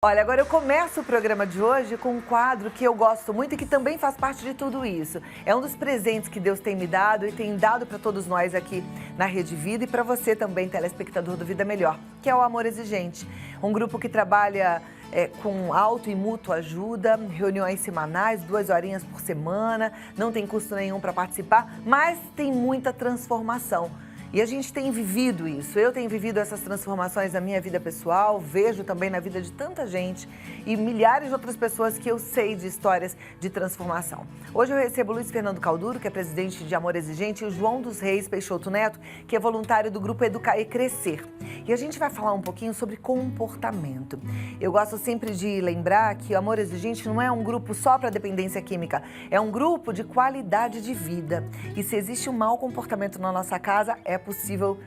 Olha, agora eu começo o programa de hoje com um quadro que eu gosto muito e que também faz parte de tudo isso. É um dos presentes que Deus tem me dado e tem dado para todos nós aqui na Rede Vida e para você também, telespectador do Vida Melhor, que é o Amor Exigente. Um grupo que trabalha com auto e mútua ajuda, reuniões semanais, 2 horinhas por semana, não tem custo nenhum para participar, mas tem muita transformação. E a gente tem vivido isso, eu tenho vivido essas transformações na minha vida pessoal, vejo também na vida de tanta gente e milhares de outras pessoas que eu sei de histórias de transformação. Hoje eu recebo o Luiz Fernando Calduro, que é presidente de Amor Exigente, e o João dos Reis Peixoto Neto, que é voluntário do grupo Educar e Crescer. E a gente vai falar um pouquinho sobre comportamento. Eu gosto sempre de lembrar que o Amor Exigente não é um grupo só para dependência química, é um grupo de qualidade de vida. E se existe um mau comportamento na nossa casa, é possível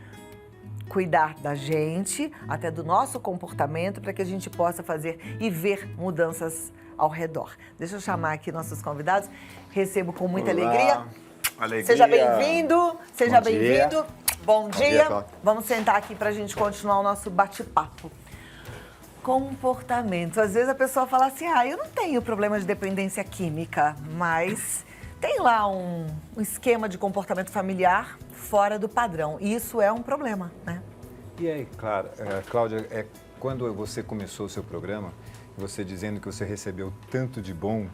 cuidar da gente, até do nosso comportamento, para que a gente possa fazer e ver mudanças ao redor. Deixa eu chamar aqui nossos convidados. Recebo com muita alegria. Seja bem-vindo, seja bem-vindo. Bom dia. Vamos sentar aqui para a gente continuar o nosso bate-papo. Comportamento. Às vezes a pessoa fala assim, eu não tenho problema de dependência química, mas tem lá um esquema de comportamento familiar fora do padrão. E isso é um problema, né? E aí, Cláudia, quando você começou o seu programa, você dizendo que você recebeu tanto de bom,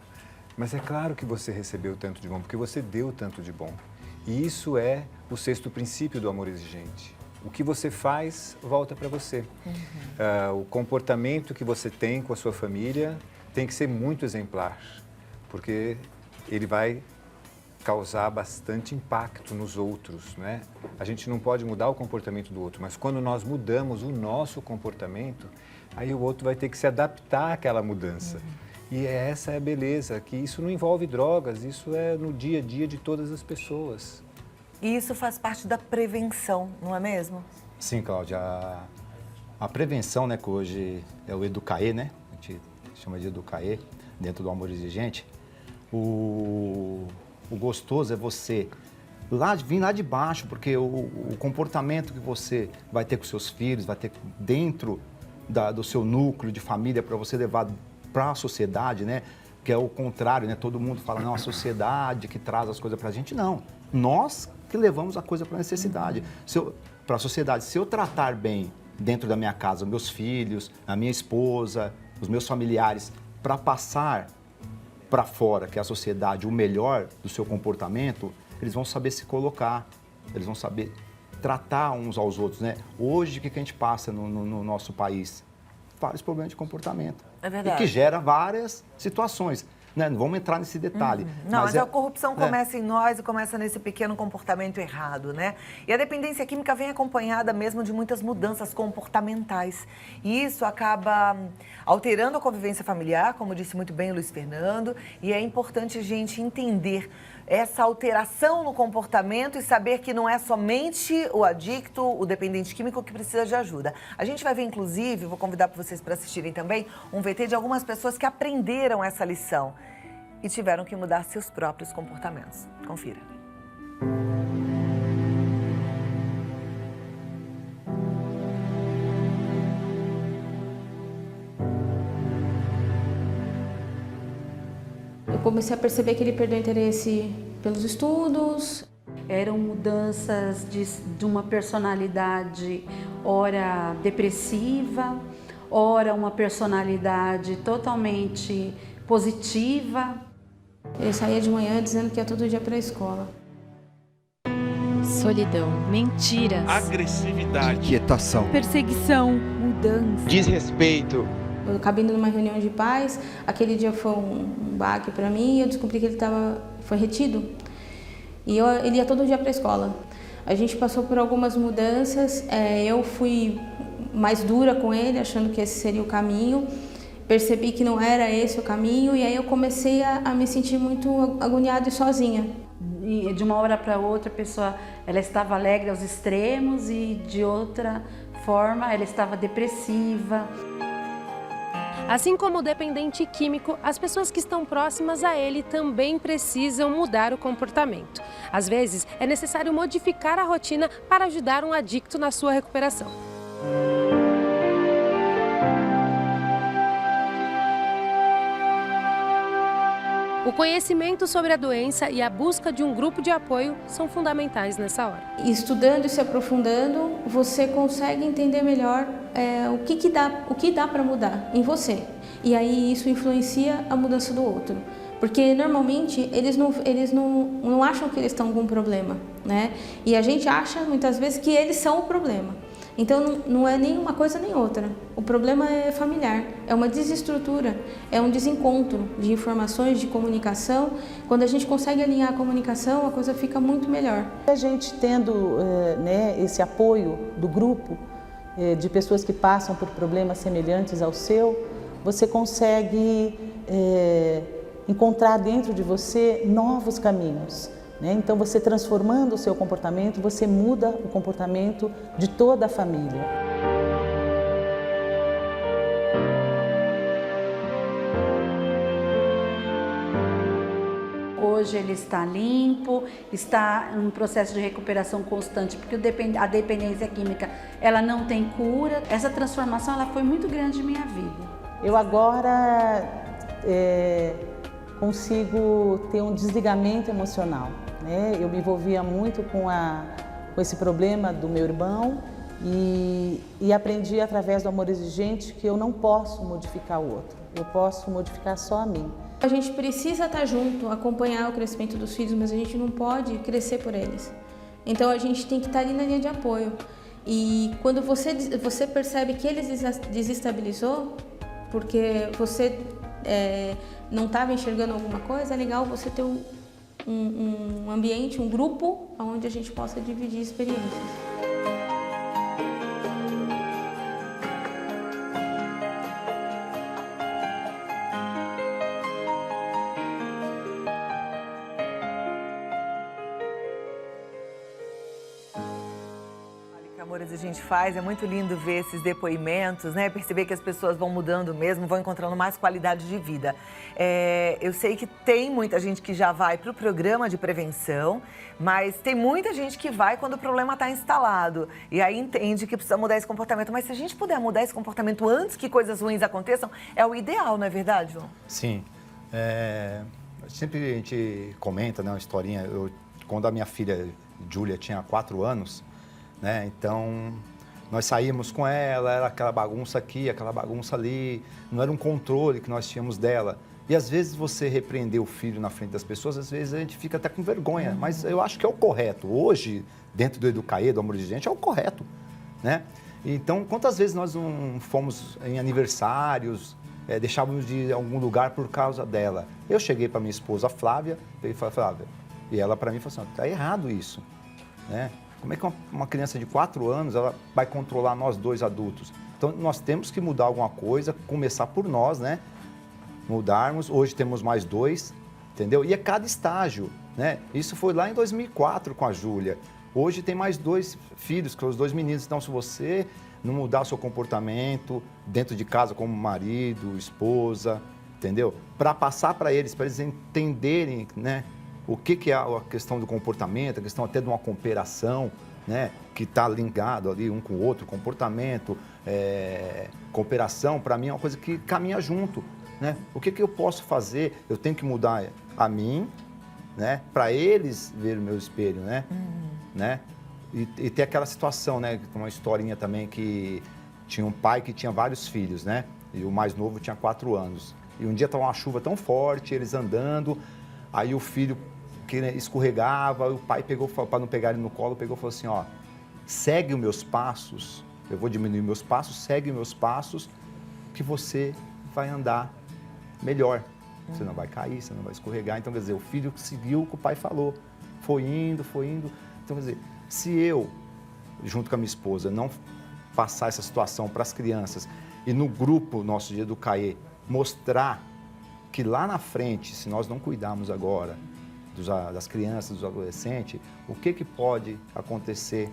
mas é claro que você recebeu tanto de bom, porque você deu tanto de bom. E isso é o 6º princípio do amor exigente. O que você faz, volta para você. O comportamento que você tem com a sua família tem que ser muito exemplar, porque ele vai causar bastante impacto nos outros, né? A gente não pode mudar o comportamento do outro, mas quando nós mudamos o nosso comportamento, aí o outro vai ter que se adaptar àquela mudança. E essa é a beleza, que isso não envolve drogas, isso é no dia a dia de todas as pessoas. E isso faz parte da prevenção, não é mesmo? Sim, Cláudia. A prevenção, né, que hoje é o Educaê, né? A gente chama de Educaê, dentro do Amor Exigente. O gostoso é você vir lá de baixo, porque o comportamento que você vai ter com seus filhos, vai ter dentro do seu núcleo de família para você levar para a sociedade, né? Que é o contrário, né? Todo mundo fala, não, a sociedade que traz as coisas para a gente. Não, nós que levamos a coisa para a necessidade, para a sociedade. Se eu tratar bem dentro da minha casa, os meus filhos, a minha esposa, os meus familiares, para passar para fora, que é a sociedade, o melhor do seu comportamento, eles vão saber se colocar, eles vão saber tratar uns aos outros, né? Hoje, o que a gente passa no nosso país? Vários problemas de comportamento. É verdade. E que gera várias situações, né? Não vamos entrar nesse detalhe. Não, mas a corrupção começa em nós e começa nesse pequeno comportamento errado, né? E a dependência química vem acompanhada mesmo de muitas mudanças comportamentais. E isso acaba alterando a convivência familiar, como disse muito bem o Luiz Fernando, e é importante a gente entender essa alteração no comportamento e saber que não é somente o adicto, o dependente químico que precisa de ajuda. A gente vai ver, inclusive, vou convidar vocês para assistirem também, um VT de algumas pessoas que aprenderam essa lição e tiveram que mudar seus próprios comportamentos. Confira. Eu comecei a perceber que ele perdeu interesse pelos estudos. Eram mudanças de uma personalidade, ora depressiva, ora uma personalidade totalmente positiva. Ele saía de manhã dizendo que ia todo dia para a escola. Solidão, mentiras, agressividade, inquietação, perseguição, mudança, desrespeito. Eu acabei indo numa reunião de pais, aquele dia foi um baque para mim e eu descobri que ele foi retido. E ele ia todo dia para a escola. A gente passou por algumas mudanças, eu fui mais dura com ele, achando que esse seria o caminho. Percebi que não era esse o caminho e aí eu comecei a me sentir muito agoniada e sozinha. E de uma hora para outra a pessoa ela estava alegre aos extremos e de outra forma ela estava depressiva. Assim como o dependente químico, as pessoas que estão próximas a ele também precisam mudar o comportamento. Às vezes, é necessário modificar a rotina para ajudar um adicto na sua recuperação. O conhecimento sobre a doença e a busca de um grupo de apoio são fundamentais nessa hora. Estudando e se aprofundando, você consegue entender melhor o que dá para mudar em você. E aí isso influencia a mudança do outro. Porque normalmente eles não acham que eles estão com um problema, né? E a gente acha muitas vezes que eles são o problema. Então não é nem uma coisa nem outra. O problema é familiar, é uma desestrutura, é um desencontro de informações, de comunicação. Quando a gente consegue alinhar a comunicação, a coisa fica muito melhor. A gente tendo esse apoio do grupo, de pessoas que passam por problemas semelhantes ao seu, você consegue encontrar dentro de você novos caminhos. Então, você transformando o seu comportamento, você muda o comportamento de toda a família. Hoje ele está limpo, está em um processo de recuperação constante, porque a dependência química ela não tem cura. Essa transformação ela foi muito grande em minha vida. Eu agora consigo ter um desligamento emocional. Eu me envolvia muito com esse problema do meu irmão e aprendi através do amor exigente que eu não posso modificar o outro, eu posso modificar só a mim. A gente precisa estar junto, acompanhar o crescimento dos filhos, mas a gente não pode crescer por eles. Então a gente tem que estar ali na linha de apoio. E quando você percebe que ele desestabilizou, porque você não estava enxergando alguma coisa, é legal você ter um ambiente, um grupo, onde a gente possa dividir experiências. Amores, a gente faz, é muito lindo ver esses depoimentos, né? Perceber que as pessoas vão mudando mesmo, vão encontrando mais qualidade de vida. Eu sei que tem muita gente que já vai para o programa de prevenção, mas tem muita gente que vai quando o problema está instalado e aí entende que precisa mudar esse comportamento. Mas se a gente puder mudar esse comportamento antes que coisas ruins aconteçam, é o ideal, não é verdade, João? Sim. Sempre a gente comenta, né, uma historinha. Quando a minha filha, Júlia, tinha 4 anos, né? Então, nós saímos com ela, era aquela bagunça aqui, aquela bagunça ali, não era um controle que nós tínhamos dela. E às vezes você repreender o filho na frente das pessoas, às vezes a gente fica até com vergonha, mas eu acho que é o correto. Hoje, dentro do Educaê, do Amor Exigente, é o correto, né? Então, quantas vezes nós não fomos em aniversários, deixávamos de ir a algum lugar por causa dela? Eu cheguei para minha esposa, Flávia, e falei, Flávia, e ela para mim falou assim, tá errado isso, né? Como é que uma criança de 4 anos ela vai controlar nós dois adultos? Então, nós temos que mudar alguma coisa, começar por nós, né? Mudarmos. Hoje temos mais 2, entendeu? E é cada estágio, né? Isso foi lá em 2004 com a Júlia. Hoje tem mais 2 filhos, que são os 2 meninos. Então, se você não mudar o seu comportamento dentro de casa como marido, esposa, entendeu? Para passar para eles entenderem, né? O que é a questão do comportamento, a questão até de uma cooperação, né? Que está ligado ali um com o outro, comportamento, cooperação, para mim é uma coisa que caminha junto, né? O que eu posso fazer? Eu tenho que mudar a mim, né? Para eles verem o meu espelho, né? Né? E ter aquela situação, né? Uma historinha também que tinha um pai que tinha vários filhos, né? E o mais novo tinha 4 anos. E um dia estava uma chuva tão forte, eles andando, aí o filho que escorregava, o pai pegou, para não pegar ele no colo, pegou e falou assim, ó, segue os meus passos, eu vou diminuir meus passos, segue os meus passos, que você vai andar melhor. Você não vai cair, você não vai escorregar. Então, quer dizer, o filho seguiu o que o pai falou, foi indo. Então, quer dizer, se eu, junto com a minha esposa, não passar essa situação para as crianças e no grupo nosso de Educaê, mostrar que lá na frente, se nós não cuidarmos agora das crianças, dos adolescentes, o que pode acontecer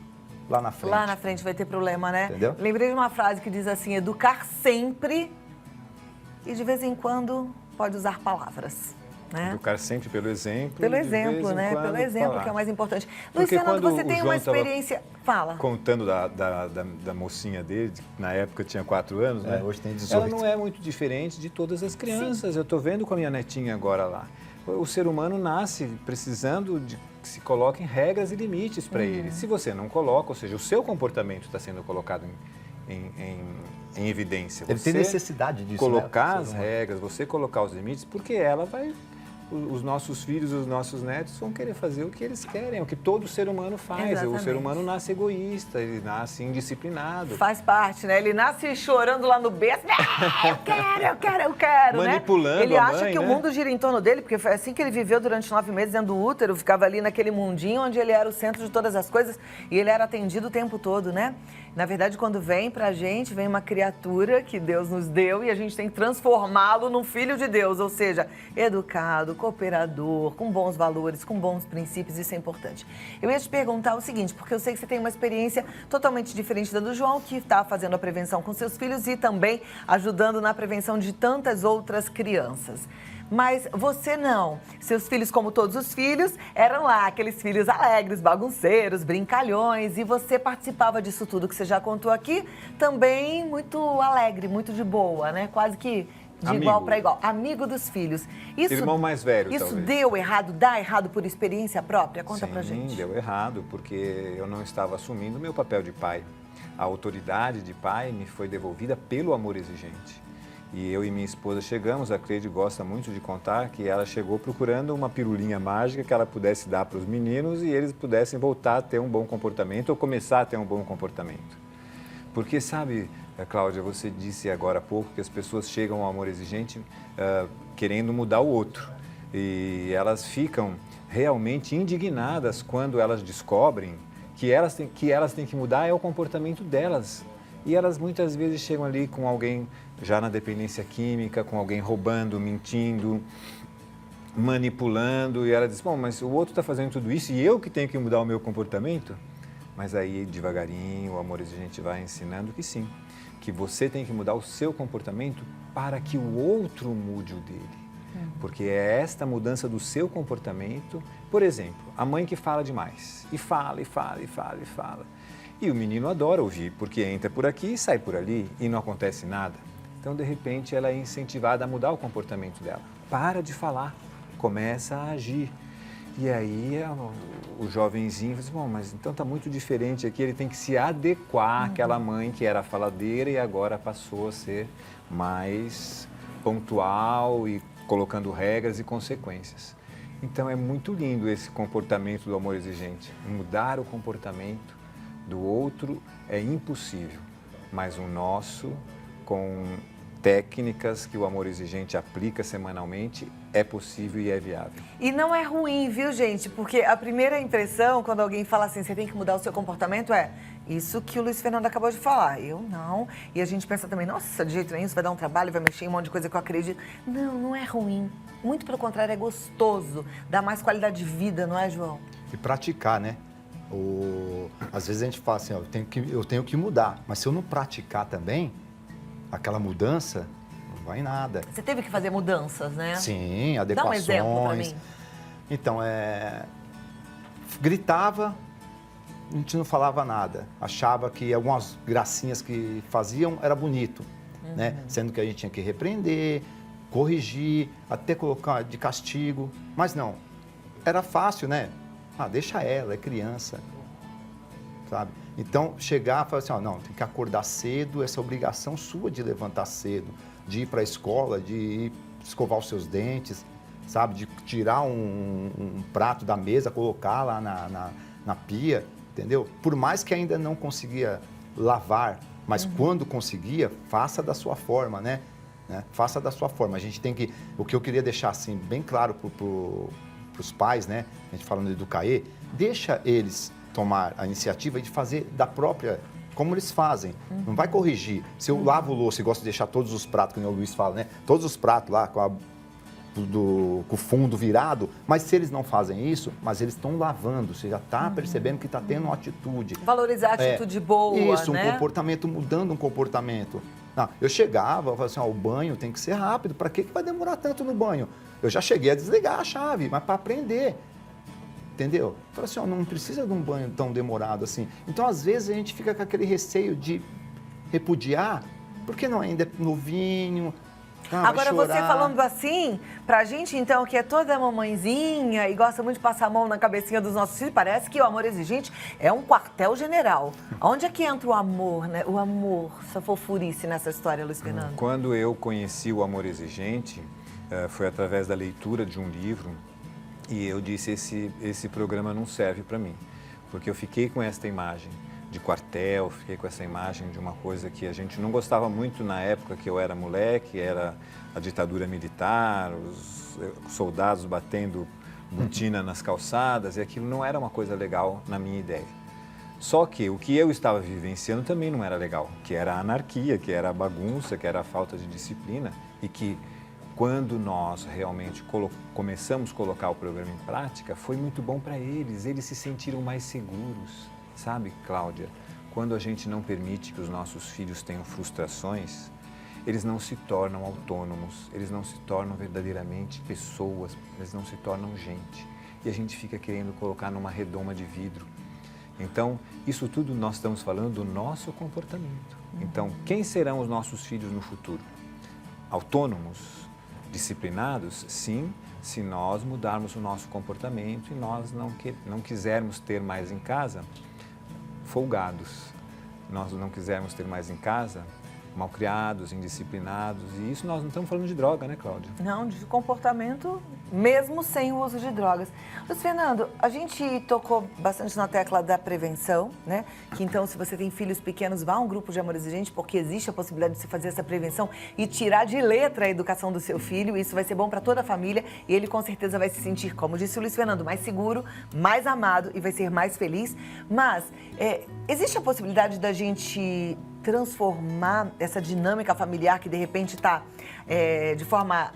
lá na frente? Lá na frente vai ter problema, né? Entendeu? Lembrei de uma frase que diz assim, educar sempre e de vez em quando pode usar palavras. Né? Educar sempre pelo exemplo. Pelo exemplo, né? Pelo exemplo, que é o mais importante. Luiz Fernando, você tem uma experiência... Fala. Contando da mocinha dele, que na época tinha 4 anos, né? Hoje tem 18. Ela não é muito diferente de todas as crianças. Sim. Eu estou vendo com a minha netinha agora lá. O ser humano nasce precisando de que se coloquem regras e limites para ele. Se você não coloca, ou seja, o seu comportamento está sendo colocado em evidência. Ele tem necessidade disso, colocar né? as regras, você colocar os limites, porque ela vai... Os nossos filhos, os nossos netos vão querer fazer o que eles querem, é o que todo ser humano faz. Exatamente. O ser humano nasce egoísta, ele nasce indisciplinado. Faz parte, né? Ele nasce chorando lá no berço. Eu quero, Manipulando né? Ele a acha mãe, que né? o mundo gira em torno dele, porque foi assim que ele viveu durante 9 meses dentro do útero, ficava ali naquele mundinho onde ele era o centro de todas as coisas e ele era atendido o tempo todo, né? Na verdade, quando vem pra gente, vem uma criatura que Deus nos deu e a gente tem que transformá-lo num filho de Deus, ou seja, educado, cooperador, com bons valores, com bons princípios, isso é importante. Eu ia te perguntar o seguinte, porque eu sei que você tem uma experiência totalmente diferente da do João, que está fazendo a prevenção com seus filhos e também ajudando na prevenção de tantas outras crianças. Mas você não. Seus filhos, como todos os filhos, eram lá aqueles filhos alegres, bagunceiros, brincalhões. E você participava disso tudo que você já contou aqui, também muito alegre, muito de boa, né? Quase que de Amigo. igual para igual. Amigo dos filhos. Irmão mais velho, Isso talvez. deu errado, dá errado por experiência própria? Conta pra gente. Sim, deu errado, porque eu não estava assumindo o meu papel de pai. A autoridade de pai me foi devolvida pelo amor exigente. E eu e minha esposa chegamos, a Cleide gosta muito de contar que ela chegou procurando uma pirulinha mágica que ela pudesse dar para os meninos e eles pudessem voltar a ter um bom comportamento ou começar a ter um bom comportamento. Porque, sabe, Cláudia, você disse agora há pouco que as pessoas chegam ao amor exigente querendo mudar o outro. E elas ficam realmente indignadas quando elas descobrem que elas têm que mudar é o comportamento delas. E elas muitas vezes chegam ali com alguém já na dependência química, com alguém roubando, mentindo, manipulando. E ela diz, bom, mas o outro está fazendo tudo isso e eu que tenho que mudar o meu comportamento? Mas aí, devagarinho, o amor exigente vai ensinando que sim, que você tem que mudar o seu comportamento para que o outro mude o dele. Porque é esta mudança do seu comportamento, por exemplo, a mãe que fala demais, e fala, e fala, e fala, e fala. E o menino adora ouvir, porque entra por aqui e sai por ali e não acontece nada. Então, de repente, ela é incentivada a mudar o comportamento dela. Para de falar, começa a agir. E aí o jovenzinho diz, bom, mas então está muito diferente aqui, ele tem que se adequar àquela mãe que era faladeira e agora passou a ser mais pontual e colocando regras e consequências. Então é muito lindo esse comportamento do amor exigente. Mudar o comportamento do outro é impossível, mas o nosso, com técnicas que o amor exigente aplica semanalmente, é possível e é viável. E não é ruim, viu, gente? Porque a primeira impressão, quando alguém fala assim, você tem que mudar o seu comportamento, é isso que o Luiz Fernando acabou de falar. Eu não. E a gente pensa também, nossa, de jeito nenhum, isso vai dar um trabalho, vai mexer em um monte de coisa que eu acredito. Não, não é ruim. Muito pelo contrário, é gostoso. Dá mais qualidade de vida, não é, João? E praticar, né? Às vezes a gente fala assim, ó, eu tenho que mudar, mas se eu não praticar também, aquela mudança não vai em nada. Você teve que fazer mudanças, né? Sim, adequações. Dá um exemplo pra mim. Então, gritava, a gente não falava nada. Achava que algumas gracinhas que faziam era bonito, né? Sendo que a gente tinha que repreender, corrigir, até colocar de castigo. Mas não, era fácil, né? Ah, deixa ela, é criança, sabe? Então, chegar e falar assim, ó, não, tem que acordar cedo, essa obrigação sua de levantar cedo, de ir para a escola, de ir escovar os seus dentes, sabe? De tirar um prato da mesa, colocar lá na pia, entendeu? Por mais que ainda não conseguia lavar, mas quando conseguia, faça da sua forma, né? Faça da sua forma. A gente tem que... O que eu queria deixar, assim, bem claro para os pais, né? A gente falando do CAE, deixa eles tomar a iniciativa de fazer da própria, como eles fazem. Não vai corrigir. Se eu lavo louça e gosto de deixar todos os pratos, como o Luiz fala, né? Todos os pratos lá com o fundo virado, mas se eles não fazem isso, mas eles estão lavando, você já está percebendo que está tendo uma atitude. Valorizar a atitude boa, isso, né? Um comportamento, mudando um comportamento. Não, eu chegava, eu falava assim, ó, o banho tem que ser rápido, para que vai demorar tanto no banho? Eu já cheguei a desligar a chave, mas para aprender. Entendeu? Eu falei assim, ó, não precisa de um banho tão demorado assim. Então, às vezes, a gente fica com aquele receio de repudiar, porque não ainda é novinho, Ah, Agora, vai você chorar. falando assim, pra gente, então, que é toda mamãezinha e gosta muito de passar a mão na cabecinha dos nossos filhos, parece que o Amor Exigente é um quartel-general. Onde é que entra o amor, né? O amor, essa fofurice nessa história, Luiz Fernando? Quando eu conheci o Amor Exigente, foi através da leitura de um livro e eu disse, esse programa não serve para mim, porque eu fiquei com esta imagem de quartel, fiquei com essa imagem de uma coisa que a gente não gostava muito na época que eu era moleque, era a ditadura militar, os soldados batendo botina nas calçadas, e aquilo não era uma coisa legal na minha ideia. Só que o que eu estava vivenciando também não era legal, que era a anarquia, que era a bagunça, que era a falta de disciplina, e que quando nós realmente começamos a colocar o programa em prática, foi muito bom para eles se sentiram mais seguros. Sabe, Cláudia, quando a gente não permite que os nossos filhos tenham frustrações, eles não se tornam autônomos, eles não se tornam verdadeiramente pessoas, eles não se tornam gente. E a gente fica querendo colocar numa redoma de vidro. Então, isso tudo nós estamos falando do nosso comportamento. Então, quem serão os nossos filhos no futuro? Autônomos? Disciplinados? Sim, se nós mudarmos o nosso comportamento e nós não quisermos ter mais em casa folgados, nós não quisermos ter mais em casa malcriados, indisciplinados, e isso nós não estamos falando de droga, né, Cláudia? Não, de comportamento mesmo sem o uso de drogas. Luiz Fernando, a gente tocou bastante na tecla da prevenção, né? Que então, se você tem filhos pequenos, vá a um grupo de Amor Exigente, porque existe a possibilidade de você fazer essa prevenção e tirar de letra a educação do seu filho. Isso vai ser bom para toda a família e ele com certeza vai se sentir, como disse o Luiz Fernando, mais seguro, mais amado e vai ser mais feliz. Mas existe a possibilidade da gente transformar essa dinâmica familiar que de repente está de forma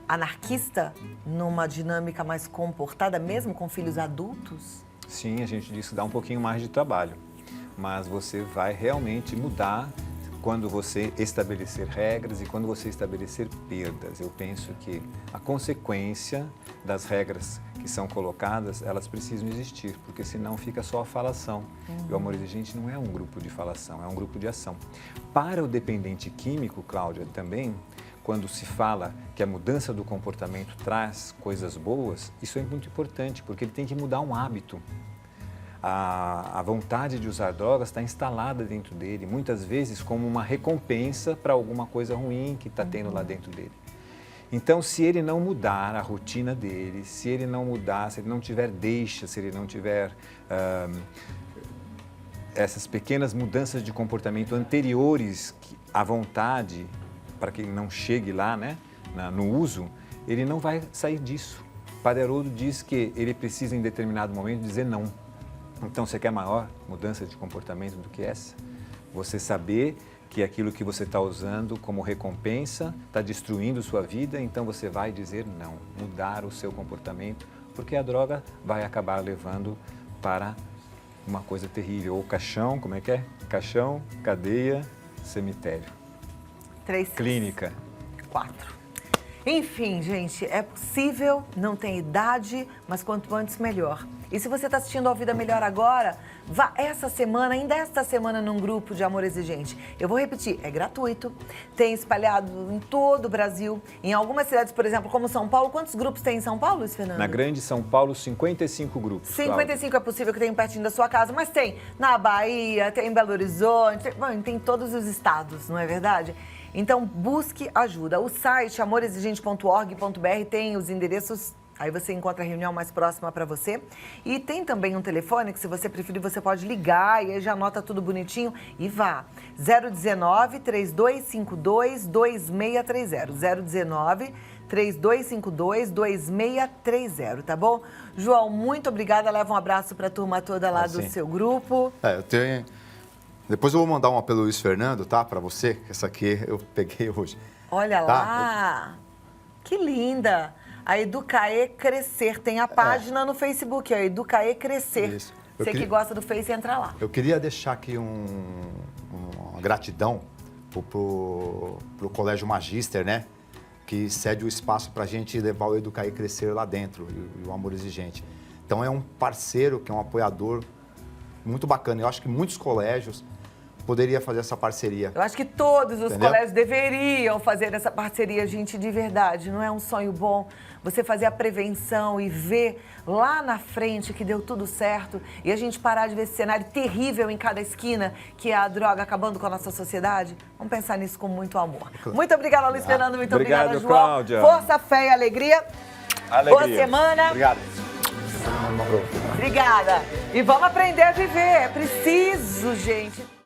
anarquista numa dinâmica mais comportada, mesmo com filhos adultos? Sim, a gente disse que dá um pouquinho mais de trabalho, mas você vai realmente mudar quando você estabelecer regras e quando você estabelecer perdas. Eu penso que a consequência das regras que são colocadas, elas precisam existir, porque senão fica só a falação. E o Amor Exigente não é um grupo de falação, é um grupo de ação. Para o dependente químico, Cláudia, também, quando se fala que a mudança do comportamento traz coisas boas, isso é muito importante, porque ele tem que mudar um hábito. A vontade de usar drogas está instalada dentro dele, muitas vezes como uma recompensa para alguma coisa ruim que está tendo lá dentro dele. Então, se ele não mudar a rotina dele, se ele não mudar, se ele não tiver deixa, se ele não tiver essas pequenas mudanças de comportamento anteriores à vontade, para que ele não chegue lá, né, no uso, ele não vai sair disso. Padre Haroldo diz que ele precisa, em determinado momento, dizer não. Então, você quer maior mudança de comportamento do que essa? Você saber que aquilo que você está usando como recompensa está destruindo sua vida, então você vai dizer não, mudar o seu comportamento, porque a droga vai acabar levando para uma coisa terrível. Ou caixão, como é que é? Caixão, cadeia, cemitério. 3, Clínica. 4. Enfim, gente, é possível, não tem idade, mas quanto antes, melhor. E se você está assistindo ao Vida Melhor agora, vá ainda esta semana, num grupo de Amor Exigente. Eu vou repetir, é gratuito, tem espalhado em todo o Brasil, em algumas cidades, por exemplo, como São Paulo. Quantos grupos tem em São Paulo, Luiz Fernando? Na Grande São Paulo, 55 grupos. 55 Cláudia. é possível que tenha pertinho da sua casa, mas tem na Bahia, tem em Belo Horizonte, tem em todos os estados, não é verdade? Então, busque ajuda. O site amorexigente.org.br tem os endereços, aí você encontra a reunião mais próxima para você. E tem também um telefone que, se você preferir, você pode ligar e aí já anota tudo bonitinho e vá. 019-3252-2630. 019-3252-2630, tá bom? João, muito obrigada. Leva um abraço para a turma toda lá do seu grupo. Eu tenho... Depois eu vou mandar uma pelo Luiz Fernando, tá? Para você, que essa aqui eu peguei hoje. Olha Tá? lá, que linda. A Educaê Crescer, tem a página no Facebook, ó, Educaê Crescer. Isso. Você que gosta do Face, entra lá. Eu queria deixar aqui uma gratidão pro Colégio Magister, né? Que cede o espaço para a gente levar o Educaê Crescer lá dentro, e o Amor Exigente. Então é um parceiro, que é um apoiador muito bacana. Eu acho que muitos colégios poderia fazer essa parceria. Eu acho que todos os Entendeu? colégios deveriam fazer essa parceria, gente, de verdade. Não é um sonho bom você fazer a prevenção e ver lá na frente que deu tudo certo e a gente parar de ver esse cenário terrível em cada esquina, que é a droga acabando com a nossa sociedade? Vamos pensar nisso com muito amor. Muito obrigada, Luiz Fernando. Muito Obrigado, obrigada, João. Cláudia. Força, fé e alegria. Boa semana. Obrigado. Obrigada. E vamos aprender a viver. É preciso, gente.